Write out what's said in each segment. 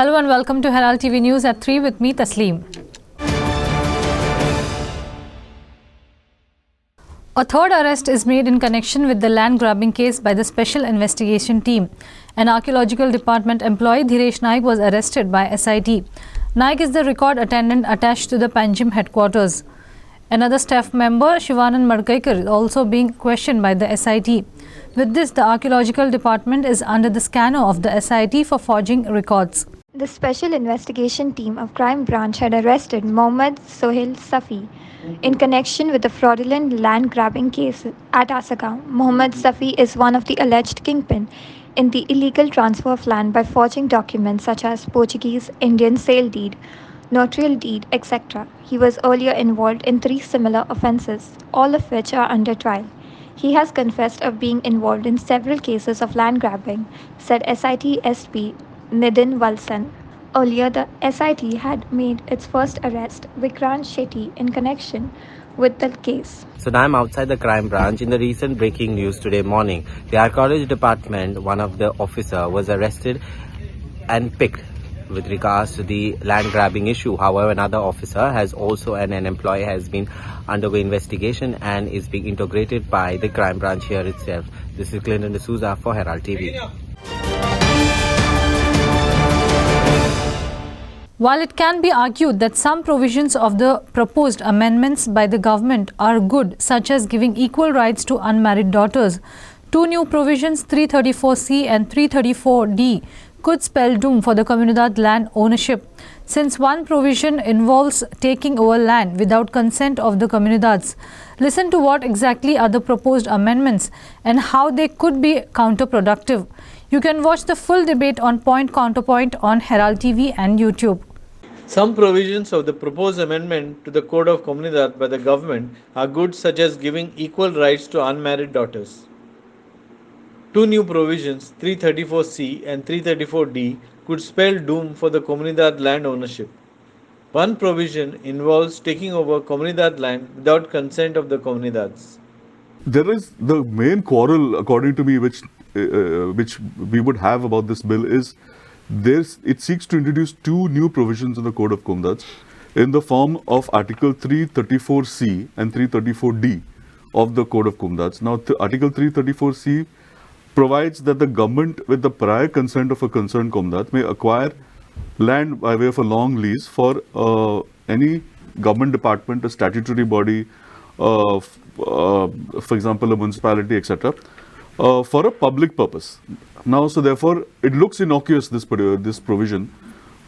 Hello and welcome to Herald TV News at 3 with me, Tasleem. A third arrest is made in connection with the land grabbing case by the Special Investigation Team. An archaeological department employee, Dhiresh Naik, was arrested by SIT. Naik is the record attendant attached to the Panjim headquarters. Another staff member, Shivanand Madkaikar, is also being questioned by the SIT. With this, the archaeological department is under the scanner of the SIT for forging records. The Special Investigation Team of Crime Branch had arrested Mohammad Sohail Safi in connection with the fraudulent land grabbing case at Asagaon. Mohammad Safi is one of the alleged kingpin in the illegal transfer of land by forging documents such as Portuguese, Indian sale deed, notarial deed, etc. He was earlier involved in 3 similar offences, all of which are under trial. He has confessed of being involved in several cases of land grabbing, said SIT SP Nidin Valsan. Earlier, the SIT had made its first arrest, Vikrant Shetty, in connection with the case. So now I'm outside the crime branch. In the recent breaking news today morning, the archaeology department, one of the officer was arrested and picked with regards to the land grabbing issue. However, another officer has also an employee has been undergoing investigation and is being integrated by the crime branch here itself. This is Clinton D'Souza for Herald TV. While it can be argued that some provisions of the proposed amendments by the government are good, such as giving equal rights to unmarried daughters, 2 new provisions, 334C and 334D, could spell doom for the Comunidad land ownership, since one provision involves taking over land without consent of the Comunidades. Listen to what exactly are the proposed amendments and how they could be counterproductive. You can watch the full debate on Point Counterpoint on Herald TV and YouTube. Some provisions of the proposed amendment to the Code of Comunidad by the government are good, such as giving equal rights to unmarried daughters. 2 new provisions, 334C and 334D, could spell doom for the Comunidad land ownership. One provision involves taking over Comunidad land without consent of the Comunidades. There is the main quarrel, according to me, which we would have about this bill is it seeks to introduce 2 new provisions in the Code of Comunidades in the form of Article 334C and 334D of the Code of Comunidades. Now, Article 334C provides that the government, with the prior consent of a concerned Comunidad, may acquire land by way of a long lease for any government department, a statutory body, for example, a municipality, etc., for a public purpose. Now, so therefore, it looks innocuous, this provision,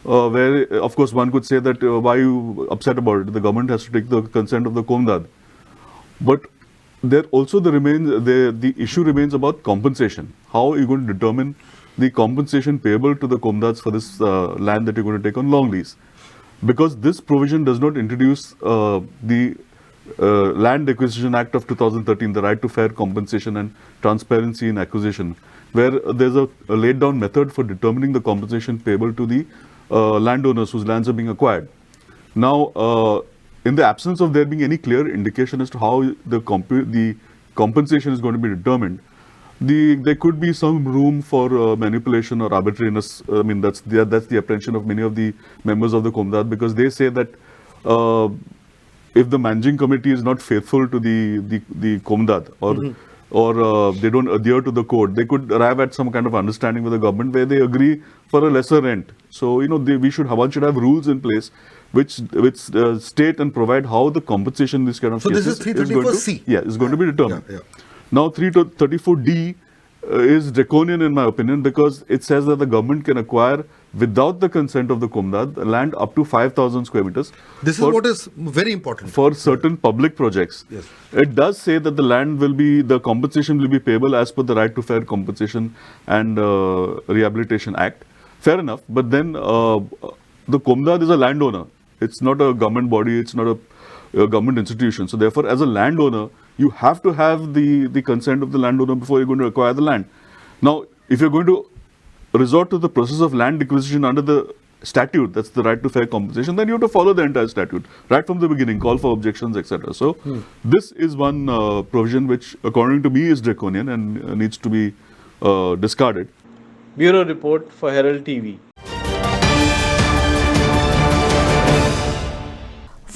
where, of course, one could say that why are you upset about it? The government has to take the consent of the Comunidad. But there also the issue remains about compensation. How are you going to determine the compensation payable to the Comunidades for this land that you're going to take on long lease? Because this provision does not introduce the Land Acquisition Act of 2013, the right to fair compensation and transparency in acquisition, where there's a laid down method for determining the compensation payable to the landowners whose lands are being acquired. Now, in the absence of there being any clear indication as to how the compensation is going to be determined, there could be some room for manipulation or arbitrariness. I mean, that's the apprehension of many of the members of the Comunidad, because they say that if the managing committee is not faithful to the Comunidad or they don't adhere to the code, they could arrive at some kind of understanding with the government where they agree for a lesser rent. So, one should have rules in place which state and provide how the compensation in this kind of cases is going to, is going to be determined. Yeah. Now, 334D is draconian in my opinion, because it says that the government can acquire without the consent of the Comunidad land up to 5,000 square meters. This is what is very important for certain public projects. Yes. It does say that the compensation will be payable as per the Right to Fair Compensation and Rehabilitation Act. Fair enough, but then the Comunidad is a landowner. It's not a government body. It's not a government institution. So therefore, as a landowner, you have to have the consent of the landowner before you're going to acquire the land. Now, if you're going to resort to the process of land acquisition under the statute, that's the right to fair compensation, then you have to follow the entire statute right from the beginning, call for objections, etc. So this is one provision which, according to me, is draconian and needs to be discarded. Bureau Report for Herald TV.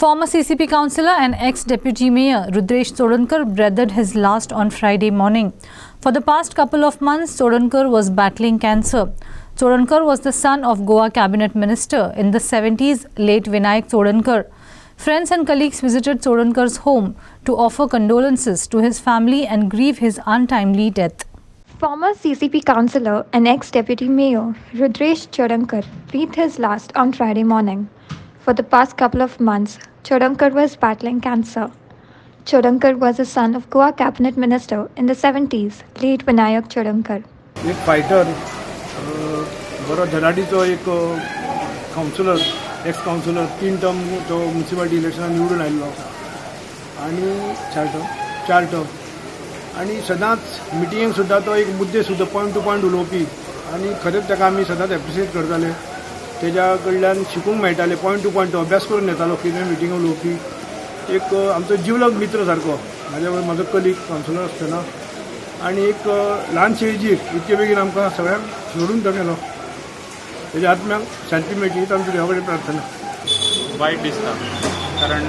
Former CCP Councillor and ex-Deputy Mayor Rudresh Sodankar breathed his last on Friday morning. For the past couple of months, Sodankar was battling cancer. Sodankar was the son of Goa Cabinet Minister in the 70s, late Vinayak Sodankar. Friends and colleagues visited Sodankar's home to offer condolences to his family and grieve his untimely death. Former CCP Councillor and ex-Deputy Mayor Rudresh Sodankar breathed his last on Friday morning. For the past couple of months, Sodankar was battling cancer. Sodankar was the son of Goa Cabinet Minister in the 70s, late Vinayak Sodankar. एक fighter बरो धडाडीचो एक counsellor x counsellor 3 term तो municipality इलेक्शनान निवडून आयिल्लो आनी 4 term आनी सदांच मिटिंगेक सुद्दां तो एक मुद्दे सुद्दां पॉयंट टू पॉयंट उलोवपी आनी खरेंच ताका आमी सदांच एप्रिशिएट करताले तेज्या कडल्यान शिकूंक मेळटालें पॉयंट टू पॉयंट तो अभ्यास करून येतालो कितें मिटिंग उलोवपी एक आमचो जिवलग मित्र सारको म्हाजो कलीग काउन्सिलर आसतना आनी एक ल्हानशे एजीर इतके बेगीन आमकां सगळ्यांक सोडून तो गेलो तेज्या आत्म्याक शांती मेळची हीच आमची देवा कडेन प्रार्थना. वायट दिसता कारण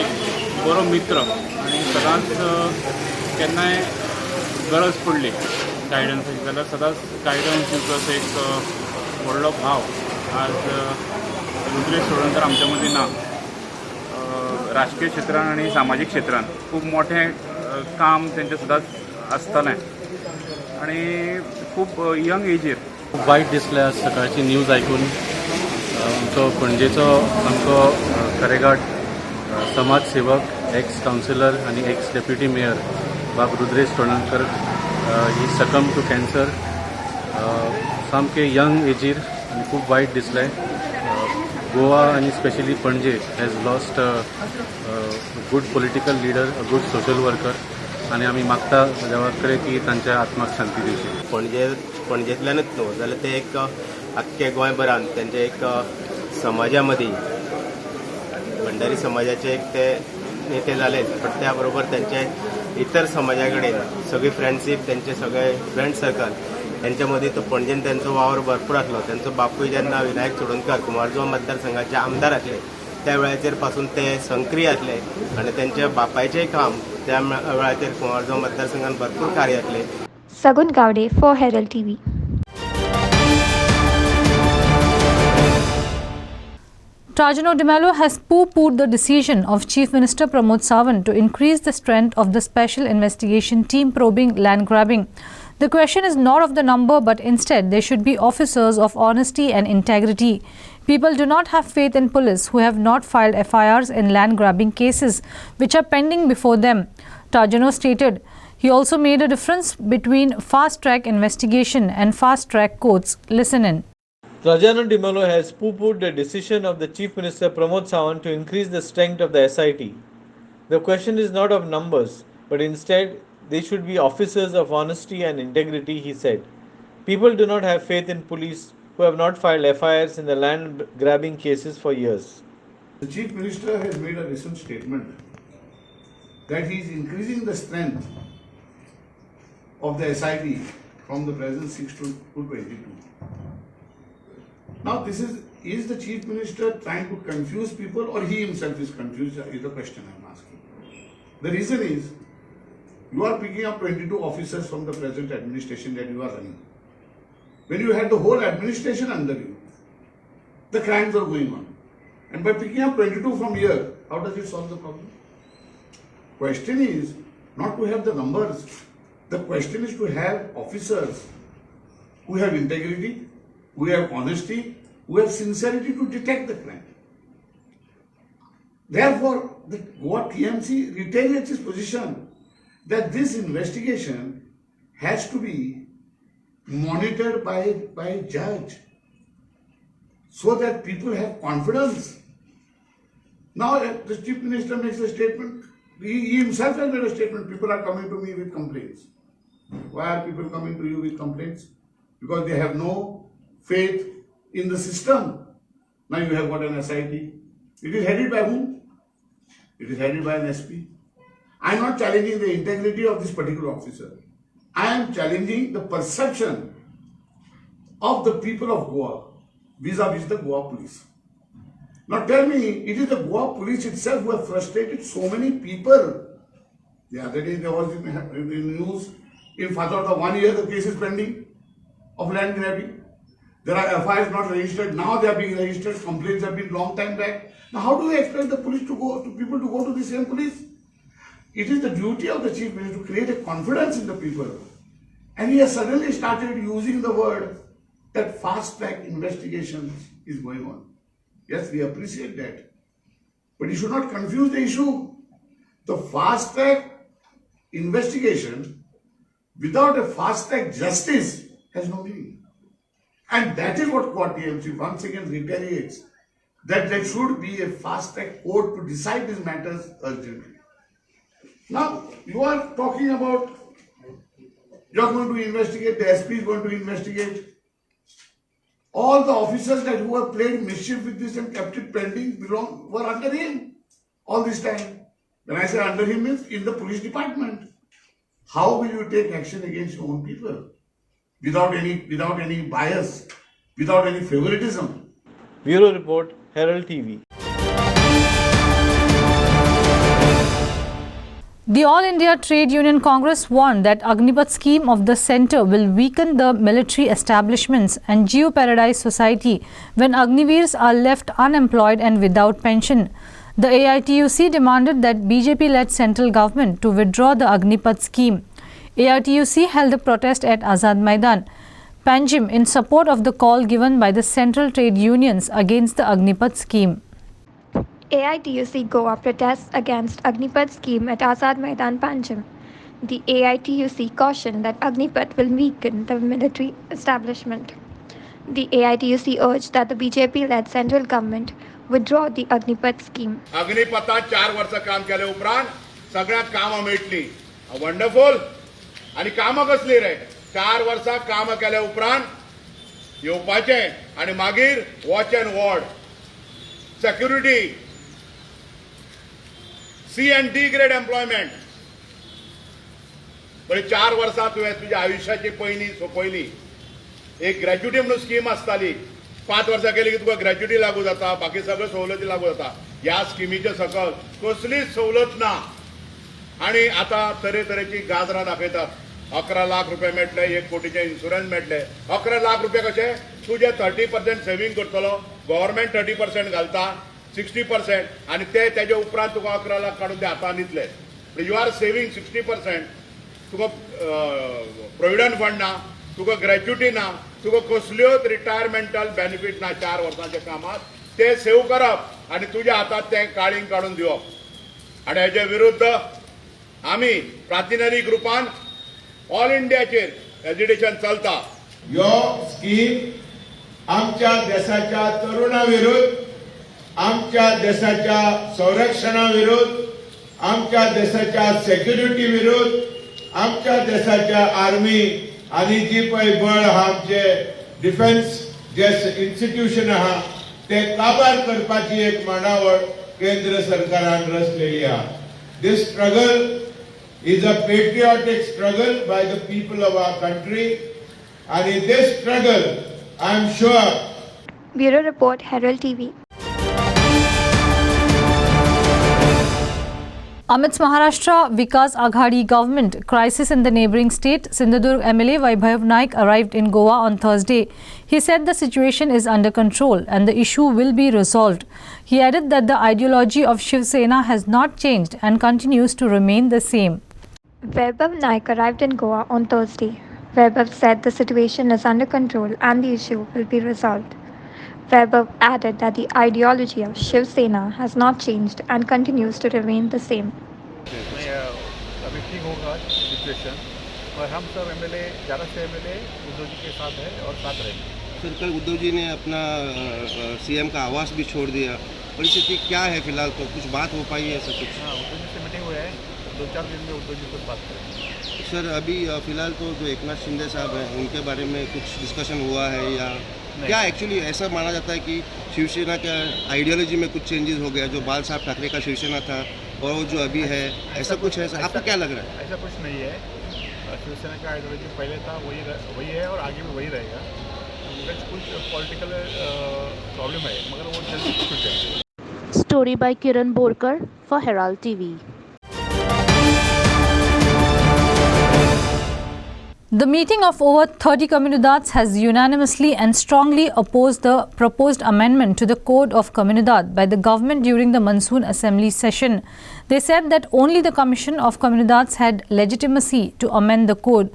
एक बरो मित्र आनी सदांच केन्नाय गरज पडली गायडन्साची जाल्यार सदांच गायडन्स दिवचो असो एक व्हडलो भाव आज रुद्रेश सोडणकर आमच्या मदीं ना. राजकीय क्षेत्रान आनी सामाजीक क्षेत्रान खूब मोठें काम तेंचें सदांच आसतालें आनी खूब यंग एजीर. खूब वायट दिसलें आज सकाळची न्यूज आयकून. आमचो पणजेचो सामको खरेगाट समाजसेवक एक्स काउन्सिलर आनी एक्स डेप्युटी मेयर बाब रुद्रेश सोडणकर ही सकम टू कॅन्सर. सामके यंग एजीर आनी खूब वायट दिसलें. गोवा आनी specially Panaji has lost good political leader, a good social worker आनी आमी मागता देवा कडेन की तांच्या आत्म्याक शांती दिवची. पणजेंतल्यानूच न्हू जाल्यार ते एक आख्खे गोंयभरान तेंचे एक समाजा मदीं भंडारी समाजाचे एक ते नेते जाले बट त्या बरोबर तेंचे इतर समाजा कडेन सगळी फ्रेंडशीप तेंचे सगळे फ्रेंड सर्कल त्यांच्या मदीं तो पणजेन त्यांचो वावर भरपूर आसलो. त्यांचो बापूय जेन्ना विनायक सोडणकर कुमारजुवा मतदारसंघाचे आमदार आसले त्या वेळाचेर पासून ते सक्रीय आसले आनी त्यांच्या बापायचेंय काम त्या वेळाचेर कुमारजुवा मतदारसंघान भरपूर कार्य आसले. Sagun Gowde for Herald TV. Trajano De Mello has poo-poohed the decision of Chief Minister Pramod Sawant to increase the strength of the special investigation team probing land grabbing. The question is not of the number, but instead there should be officers of honesty and integrity. People do not have faith in police who have not filed FIRs in land grabbing cases which are pending before them. Trajano stated. He also made a difference between fast-track investigation and fast-track courts. Listen in. Trajano De Mello has poo-poohed the decision of the Chief Minister Pramod Sawant to increase the strength of the SIT. The question is not of numbers, but instead they should be officers of honesty and integrity, he said. People do not have faith in police who have not filed FIRs in the land grabbing cases for years. The Chief Minister has made a recent statement that he is increasing the strength of the SIT from the present 6 to 22. Now this is the Chief Minister trying to confuse people or he himself is confused is the question I am asking. The reason is you are picking up 22 officers from the present administration that you are running. When you had the whole administration under you, the crimes are going on. And by picking up 22 from here, how does it solve the problem? Question is not to have the numbers. The question is to have officers who have integrity, who have honesty, who have sincerity to detect the crime. Therefore, the Goa TMC reiterates its position that this investigation has to be monitored by a judge so that people have confidence. Now, the Chief Minister makes a statement. He himself has made a statement. People are coming to me with complaints. Why are people coming to you with complaints? Because they have no faith in the system. Now you have got an SIT. It is headed by whom? It is headed by an SP. I am not challenging the integrity of this particular officer. I am challenging the perception of the people of Goa vis-a-vis the Goa police. Now tell me, it is the Goa police itself who have frustrated so many people. The other day there was in the news, in Fatota 1 year the case is pending of land grabbing. There are FIRs not registered, now they are being registered, complaints have been long time back. Now how do we expect the police to go, to people to go to the same police? It is the duty of the Chief Minister to create a confidence in the people. And he has suddenly started using the word that fast track investigations is going on. Yes, we appreciate that. But you should not confuse the issue. The fast track investigation without a fast track justice has no meaning. And that is what TMC once again reiterates, that there should be a fast track court to decide these matters urgently. Now, you are talking about you are going to investigate, the SP is going to investigate. All the officers that who have played mischief with this and kept it pending were under him all this time. When I say under him means in the police department. How will you take action against your own people without any bias, without any favoritism? Bureau Report, Herald TV. The All India Trade Union Congress warned that Agnipath scheme of the centre will weaken the military establishments and Geo-Paradise Society when Agniveers are left unemployed and without pension. The AITUC demanded that BJP-led central government to withdraw the Agnipath scheme. AITUC held a protest at Azad Maidan, Panjim, in support of the call given by the central trade unions against the Agnipath scheme. AITUC Goa protests against Agnipath scheme at Azad Maidan, Panjim. The AITUC cautioned that Agnipath will weaken the military establishment. The AITUC urged that the BJP-led central government withdraw the Agnipath scheme. अग्निपथात 4 वर्ष काम केले उपरांत सगळ्यांक कामां मेळटली. Wonderful. आणि कामां कसली रे? 4 वर्सां कामां केले उपरांत येवपाचे आणि मागीर watch and ward, security, C and D grade employment. बरे 4 वर्सां तुवें तुज्या आयुश्याची पयली सोंपयली. एक ग्रॅच्युटी म्हणून स्कीम आसताली. 5 वर्सां केली की तुका ग्रॅच्युटी लागू जाता, बाकी सगळ्यो सवलती लागू जाता. ह्या स्किमीचे सकल कसलीच सवलत ना. आणि आता तरेतरेची गाजरां दाखयतात. 11 लाख रुपये मेळटले, 1 कोटीचे इन्शुरन्स मेळटले. 11 लाख रुपये कशे? तुजे 30% सेव्हिंग करतलो, गव्हर्नमेंट 30% घालता, 60%, आणि तेजे उपरांत तुका 11 लाख काडून ते हातान दितले. You are saving 60%. तुका प्रोविडंट फंड ना, तुका ग्रॅच्युटी ना, तुका कसल्योच रिटायरमेंटल बेनिफिट ना. 4 वर्सांच्या कामात ते सेव्ह करप आणि तुज्या हातात ते काळींग काढून दिवप. आणि हेजे विरुद्ध आम्ही प्रातिनिधीक रूपान ऑल इंडियाचेर एजिटेशन चलता. ह्यो स्कीम आमच्या देशाच्या तरुणा विरुद्ध, आमच्या देशाच्या संरक्षणा विरुद्ध, आमच्या देशाच्या सेक्युरिटी विरुद्ध, आमच्या देशाच्या आर्मी आणि जी पळय बळ आहा, आमचे डिफेन्स जे इन्स्टिट्यूशन आहा ते काबार करपाची एक मांडावळ केंद्र सरकारान रचलेली आहा. This struggle is a patriotic struggle by the people of our country, and in this struggle I am sure. Bureau Report, Herald TV. Amidst Maharashtra Vikas Aghadi government crisis in the neighbouring state, Sindhudurg MLA Vaibhav Naik arrived in Goa on Thursday. He said the situation is under control and the issue will be resolved. He added that the ideology of Shiv Sena has not changed and continues to remain the same. Vaibhav Naik arrived in Goa on Thursday. Vaibhav said the situation is under control and the issue will be resolved. Vaibhav added that the ideology of Shiv Sena has not changed and continues to remain the same. अभी ठीक होगा situation, और हम सब MLA, 11 से MLA Uddhav ji के साथ है और साथ रहेंगे. सर, कल उद्धव जी ने अपना सीएम का आवास भी छोड़ दिया. परिस्थिति क्या है फिलहाल? तो कुछ बात हो पाई है ऐसा कुछ? हाँ, उद्धव जी से मीटिंग हुई है, 2-4 दिन में उद्धव जी को बात करेंगे. सर, अभी फिलहाल तो जो एकनाथ शिंदे साहब हैं उनके बारे में कुछ डिस्कशन हुआ है या क्या? एक्चुअली ऐसा माना जाता है कि शिवसेना का आइडियोलॉजी में कुछ चेंजेस हो गया. जो बाल साहब ठाकरे का शिवसेना था और वो जो अभी है, ऐसा कुछ है? आपको क्या लग रहा है? ऐसा कुछ नहीं है. शिवसेना का आइडियोलॉजी पहले था वही है और आगे भी वही रहेगा. फ्रेंड्स कुछ पॉलिटिकल प्रॉब्लम है मगर वो जल्दी छूट जाए. Story by Kiran Borkar for Herald TV. The meeting of over 30 Comunidades has unanimously and strongly opposed the proposed amendment to the Code of Comunidad by the government during the Monsoon Assembly session. They said that only the Commission of Comunidades had legitimacy to amend the code.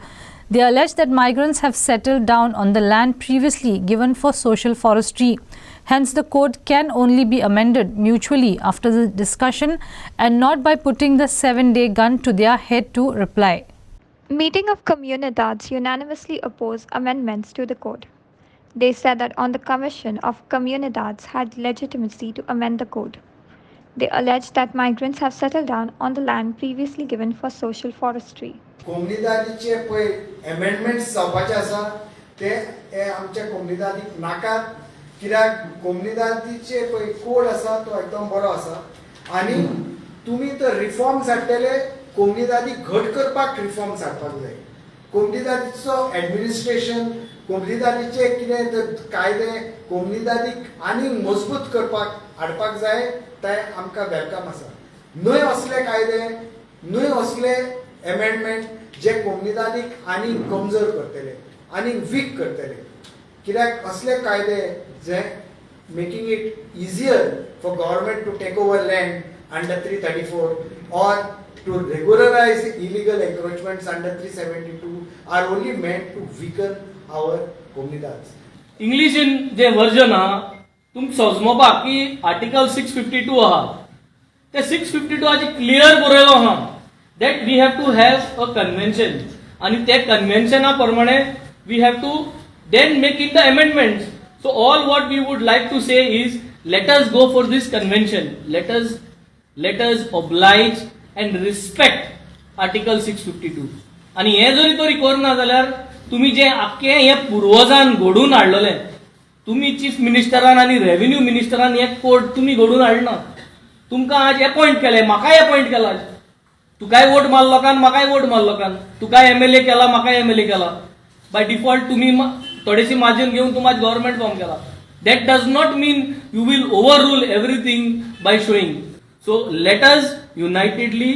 They allege that migrants have settled down on the land previously given for social forestry. Hence, the code can only be amended mutually after the discussion and not by putting the 7-day gun to their head to reply. Meeting of Comunidades unanimously opposed amendments to the code. They said that on the Commission of Comunidades had legitimacy to amend the code. They alleged that migrants have settled down on the land previously given for social forestry. कोमनिदादीचे पळय amendments जावपाचे आसा ते आमच्या कोमनिदादीक नाकात कित्याक कोमनिदादीचे पळय code आसा तो एकदम बरो आसा आनी तुमी तो रिफॉर्म्स हाडटले कोमनिदादी घट करपाक रिफॉर्म्स हाडपाक जाय कोमनिदादीचो एडमिनिस्ट्रेशन कोमनिदादीचे कितें कायदे कोमनिदादीक आनी मजबूत करपाक हाडपाक जाय ते आमकां वेलकम आसा न्हय असले कायदे न्हय असले अमेंडमेंट जे कोमनिदादीक आनी कमजोर करतले आनी वीक करतले कित्याक असले कायदे जे making it easier for government to take over land under 334 or to regularize illegal encroachments under 372 are only meant to weaken our comunidades. English in J version आहा तुम समजपाक की article 652 आहा ते 652 आजी clear बरयलो आहा that we have to have a convention आणि त्या convention प्रमाणे we have to then make in the amendments. So all what we would like to say is let us go for this convention. Let us oblige and respect article 652. आणि हे जरी तो record ना जाल्यार तुम्ही जे आख्खे हे पूर्वजान घडून हाडलेले तुम्ही chief मिनिस्टरान आणि revenue मिनिस्टरान हे code तुम्ही घडून हाडना तुमकां आज अपॉइंट केले म्हाकाय अपॉइंट केला तुकाय वोट मारलो लोकांक म्हाकाय वोट मारलो लोकांक तुकाय एमएलए केला म्हाकाय एमएलए केला बाय डिफॉल्ट तुम्ही थोडीशी मार्जिन घेऊन तुम्हाला गव्हर्नमेंट फॉर्म केला that does not mean you will overrule everything by showing. So let us unitedly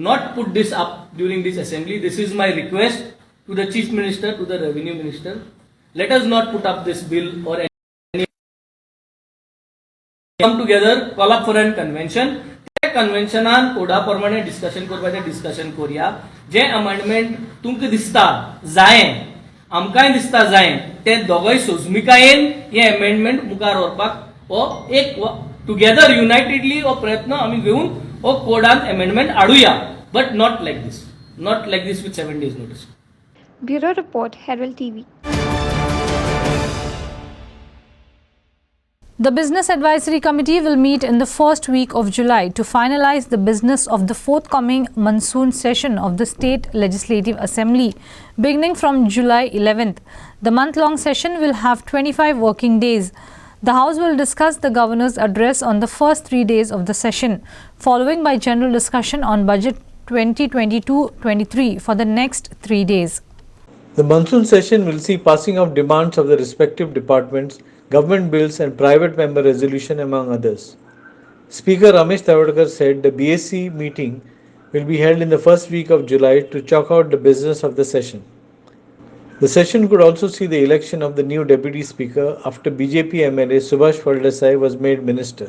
not put this up during this assembly. This is my request to the chief minister, to the revenue minister. Let us not put up this bill or any come together, call up for a convention. त्या कन्व्हेन्शनान कोडा प्रमाणे discussion करपाचें discussion करूया जे amendment तुमकां दिसता जाय आमकांय दिसता जाय ते दोगय सोजमिकायेन हे अमेंडमेंट मुखार व्हरपाक हो एक टुगेदर युनायटेडली हो प्रयत्न आमी घेवन हो कोडान अमेंडमेंट हाडुया but not like this with 7 days notice. Bureau Report, Herald TV. The Business Advisory Committee will meet in the first week of July to finalize the business of the forthcoming Monsoon Session of the State Legislative Assembly, beginning from July 11th. The month-long session will have 25 working days. The House will discuss the Governor's address on the first 3 days of the session, following by general discussion on Budget 2022-23 for the next 3 days. The monsoon session will see passing of demands of the respective departments, government bills and private member resolution among others. Speaker Ramesh Tavadkar said the BSC meeting will be held in the first week of July to chalk out the business of the session. The session could also see the election of the new Deputy Speaker after BJP MLA Subhash Phaldesai was made Minister.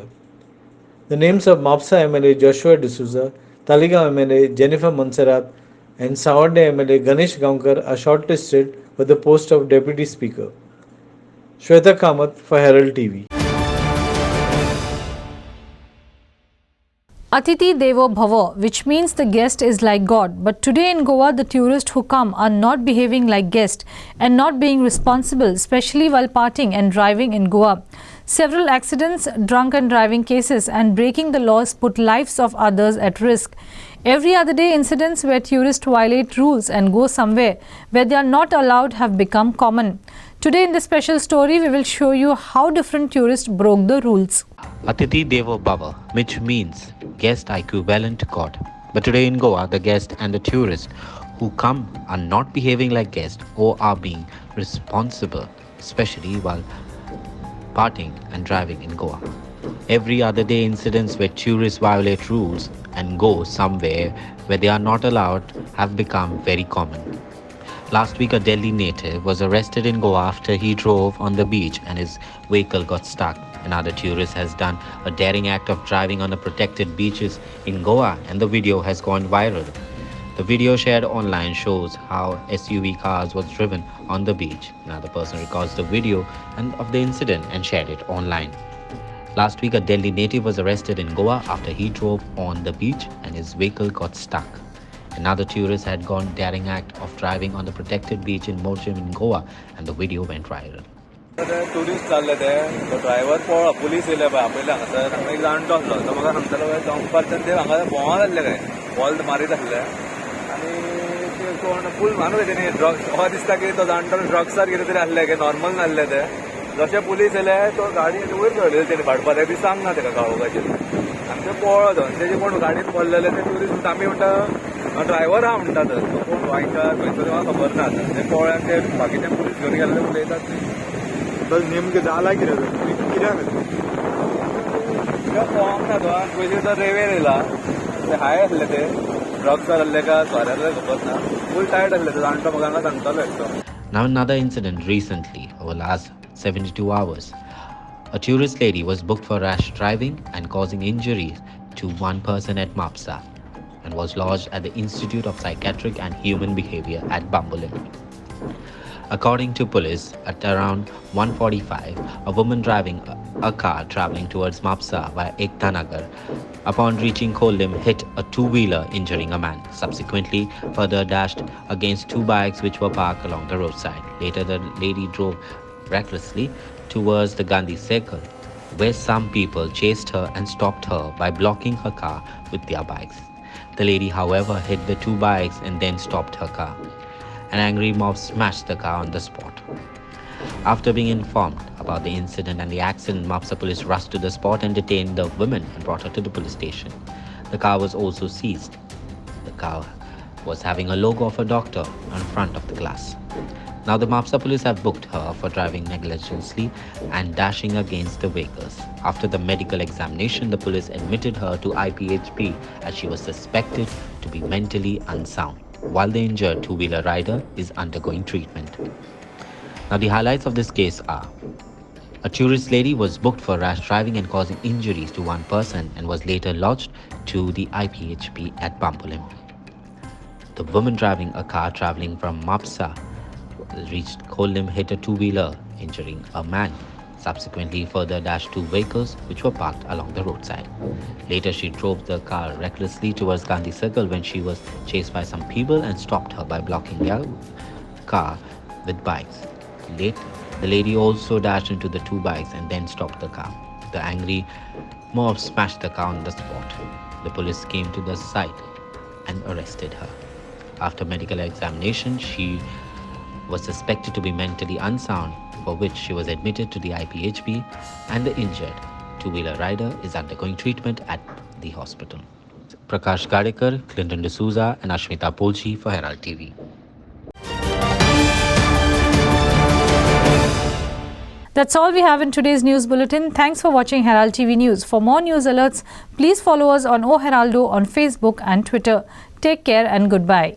The names of Mapsa MLA Joshua D'Souza, Taligaon MLA Jennifer Monserrat and Sawarne MLA Ganesh Gaonkar are shortlisted for the post of Deputy Speaker. Shweta Kamath for Herald TV. Atiti Devo Bhava, which means the guest is like God. But today in Goa, the tourists who come are not behaving like guests and not being responsible, especially while partying and driving in Goa. Several accidents, drunken driving cases and breaking the laws put lives of others at risk. Every other day, incidents where tourists violate rules and go somewhere where they are not allowed have become common. Today in this special story, we will show you how different tourists broke the rules. Atiti Devo Bhava, which means guest are equivalent to God. But today in Goa, the guest and the tourist who come are not behaving like guests or are being responsible, especially while partying and driving in Goa. Every other day incidents where tourists violate rules and go somewhere where they are not allowed have become very common. Last week, a Delhi native was arrested in Goa after he drove on the beach and his vehicle got stuck. Another tourist has done a daring act of driving on the protected beaches in Goa, and the video has gone viral. The video shared online shows how SUV cars was driven on the beach. Another person records the video of the incident and shared it online. Last week, a Delhi native was arrested in Goa after he drove on the beach and his vehicle got stuck. Another tourist had gone daring act of driving on the protected beach in Monsoon in Goa, and the video went viral. Tourist जाल्ले ते तो driver पळो police येयले पळय आपयले हांगासर हांगा एक जाणटो आसलो तो म्हाका सांगतालो पळय जंपर ते हांगा भोंवोन जाल्ले काय बॉल मारीत आसले आनी ते कोण फूल मानूच तेणी ड्रग्स हो दिसता की तो जाणटो ड्रग्सार कितें तरी आसले की नॉर्मल नासले ते जशे पुलीस येयले तो गाडी वयर चडयले तेणी भाडपा ते दिसांक ना तेका गाळोवपाचेर आनी ते पळो तो तेजे कोण गाडीन पडलेले ते ट्युरिस्ट आमी म्हणटा ड्रायव्हर हा म्हणटा तो कोण वायकार खंयचो म्हाका खबर ना ते पळोवन ते बाकीचे पुलीस घेवन गेले ते उलयतात बस नेमकें जाला कितें कित्याक पळोवंक ना तो पयलीं तो रेवेर येयला ते हाय आसले ते ड्रग्सार आसले का सोऱ्यार खबर ना फूल टायर्ड आसले ते जाणटो म्हाका हांगा सांगतालो एकटो. Now another incident recently, over the last 72 hours. A tourist lady was booked for rash driving and causing injuries to one person at Mapsa and was lodged at the Institute of Psychiatric and Human Behavior at Bambolim. According to police, at around 1:45, a woman driving a car traveling towards Mapsa via Ektanagar, upon reaching Kolim, hit a two-wheeler, injuring a man. Subsequently, further dashed against two bikes which were parked along the roadside. Later, the lady drove recklessly towards the Gandhi Circle, where some people chased her and stopped her by blocking her car with their bikes. The lady, however, hit the two bikes and then stopped her car. An angry mob smashed the car on the spot. After being informed about the incident and the accident, Mapsa police rushed to the spot and detained the woman and brought her to the police station. The car was also seized. The car was having a logo of a doctor on front of the glass. Now the Mapsa police have booked her for driving negligently and dashing against the vehicles. After the medical examination, the police admitted her to IPHP as she was suspected to be mentally unsound, while the injured two-wheeler rider is undergoing treatment. Now the highlights of this case are: a tourist lady was booked for rash driving and causing injuries to one person and was later lodged to the IPHP at Bambolim. The woman driving a car traveling from Mapsa reached Kolim, hit a two-wheeler, injuring a man. Subsequently, further dashed two vehicles which were parked along the roadside. Later, she drove the car recklessly towards Gandhi Circle when she was chased by some people and stopped her by blocking their car with bikes. Later, the lady also dashed into the two bikes and then stopped the car. The angry mob smashed the car on the spot. The police came to the site and arrested her. After medical examination, she was suspected to be mentally unsound, for which she was admitted to the IPHP, and the injured two-wheeler rider is undergoing treatment at the hospital. Prakash Gadekar, Clinton D'Souza and Ashmita Polchi for Herald TV. That's all we have in today's news bulletin. Thanks for watching Herald TV News. For more news alerts, please follow us on O Heraldo on Facebook and Twitter. Take care and goodbye.